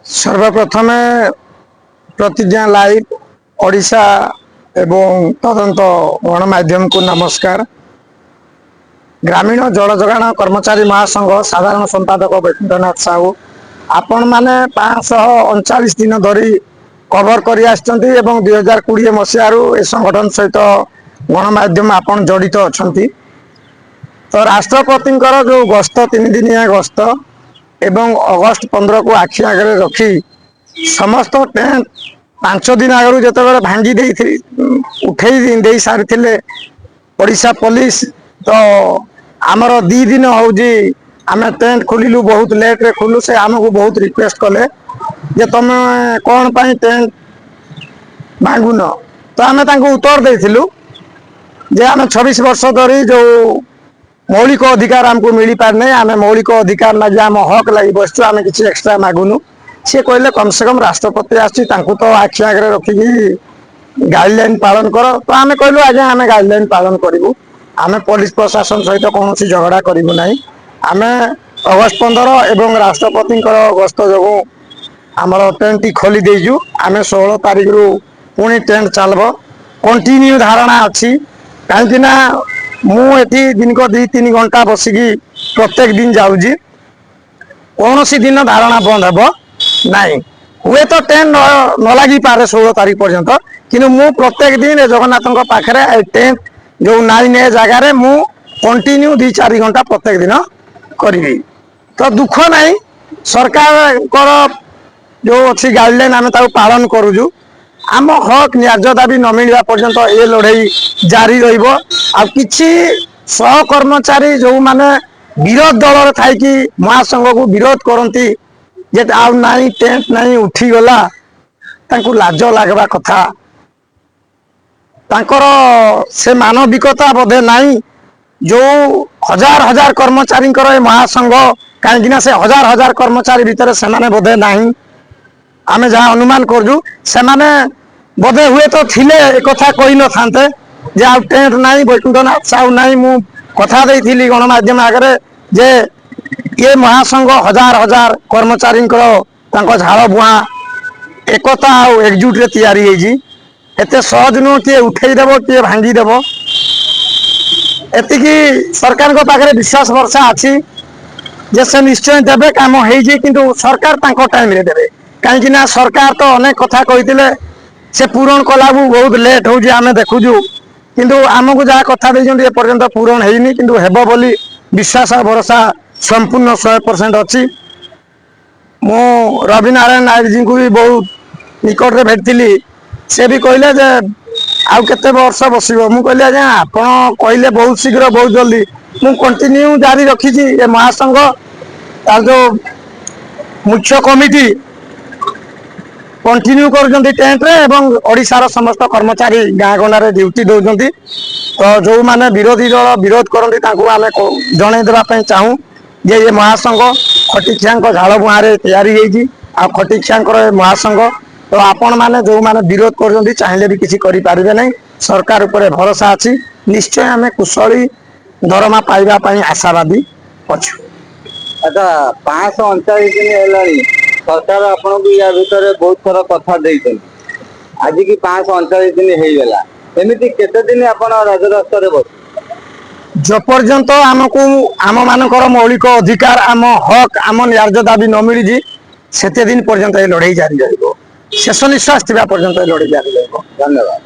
सर्वप्रथम प्रतिज्ञा लाइव ओडिशा एवं तदंत गणमाध्यम को नमस्कार। ग्रामीण जल जोगाण कर्मचारी महासंघ साधारण संपादक वैकुंठनाथ साहू आपण मैंने 539 दिन धरी कवर कर 2020 मसीह ए संगठन सहित गणमाध्यम आपण जड़ित अच्छा। तो राष्ट्रपति जो गस्त 3 दिनिया गस्त एवं अगस्त 15 को आखि आगे रखी समस्त टेंट 5 दिन आगु जो भांगी उठे दे सारी ओडिशा पुलिस। तो आमर 2 दिन हूँ आम टेंट खोलु बहुत लेट रे खोलु से आमको बहुत रिक्वेस्ट कले जे तुम कौन पाई टेंट भांगुन। तो आम उत्तर देलु जे आम 26 वर्ष धरी जो मौलिक अधिकार आमको मिल पारना आम मौलिक अधिकार लगे आम हक लगी बसचु आम किसी एक्सट्रा मागुनु। सी कहले कम से कम राष्ट्रपति आसी तो आखि आगे रखिकी गाइडलाइन पालन कर। तो आम कहलु आज आम गाइडलाइन पालन करूँ आम पुलिस प्रशासन सहित कौन झगड़ा करूँ ना। आम अगस्त 15 एवं राष्ट्रपति गस्त जो आमर टेंट टी खोली देजु। आम 16 तारिख रु पुणी टेंट चलब कंटिन्यू धारणा अच्छी कहीं मुझे दिन को 2-3 घंटा बसिकी प्रत्येक दिन जाऊँगी कौन सी दिन धारणा बंद हे नाई। हुए तो टेंट न लगी पारे 16 तारिख पर्यंत किंतु मु प्रत्येक दिन जगन्नाथ पाखे टेंट जो 9 ए जगार मु कंटिन्यू 2-4 घंटा प्रत्येक दिन करी। तो दुख नहीं सरकार जो अच्छी गाइडलाइन आम पालन करूँ आम हक न्याय दाबी न मिलवा पर्यंत ये लड़ाई जारी रही। सहकर्मचारी जो माने विरोध दल थी महासंघ को विरोध करती जे आउ नहीं टेंट नहीं उठीगला लाज लगवा कथा तांकर से मानविकता बोधे नहीं। जो हजार हजार कर्मचारी महासंघ कहीं से हजार हजार कर्मचारी भितर से बोधे नहीं आमे जहाँ अनुमान करूँ से बोधे हुए तो थिले एक कथा कही न था जे आ टेंट नहीं वैकुंठनाथ साहू नहीं मु कथा देइथिली गणमाध्यम आगे जे ये महासंघ हजार हजार कर्मचारी झाड़ बुआ एकता आउ एकजुट रे तैयारी एते सहज नुह किए उठेदेव किए भांगीदेव एतिकी सरकार को पाखे विश्वास भरसा अच्छी जे से निश्चय देवे कम हो सरकार टाइम रे देवे कहीं सरकार तो अनेक कथा कही से पूरण कला बहुत लेट हो आम देखुजु किंतु आमको जहाँ कथा ए पर्यंत पूरण होनी किंतु हेबो बोली विश्वास भरोसा संपूर्ण 100% अच्छी। मु रवि नारायण नायक जी को भी बहुत निकट में भेटली से भी कहले जे आउ केते वर्ष बसिबो मु कहले आज्ञा आपण कहले बहुत शीघ्र बहुत जल्दी मु कंटिन्यू जारी रखी ये महासंघ तार जो मुख्य कमिटी कंटिन्यू कर टेंट रे एवं ओडिशार समस्त कर्मचारी गाँ गंडा ड्यूटी दौरान। तो जो माने विरोधी दल विरोध करती आम जन देवाई चाहूँ जे ये महासंघ खटिखिया झाड़ बुआ तैयारी आ खटिखिया महासंघ। तो आपण मैंने जो माने विरोध कर चाहिए भी किसी करें ना सरकार उपर भरोसा अच्छी निश्चय आम कुशली दरमा पाइबापी आशावादी अच्छु। अच्छा 539 दिन है सरकार आपन को या भीतर बहुत थर कथा देइछन आज की 539 दिन हेगला एमिति केते दिन आपण राजरास्ता रे बस जो पर्यंत आमको आम मानकर मौलिक अधिकार आम हक आम न्याय दाबी न मिली सेते दिन पर्यंत ये लड़ाई जारी रहिबो शेष निश्वास थिबा पर्यंत लड़ाई जारी रहिबो। धन्यवाद।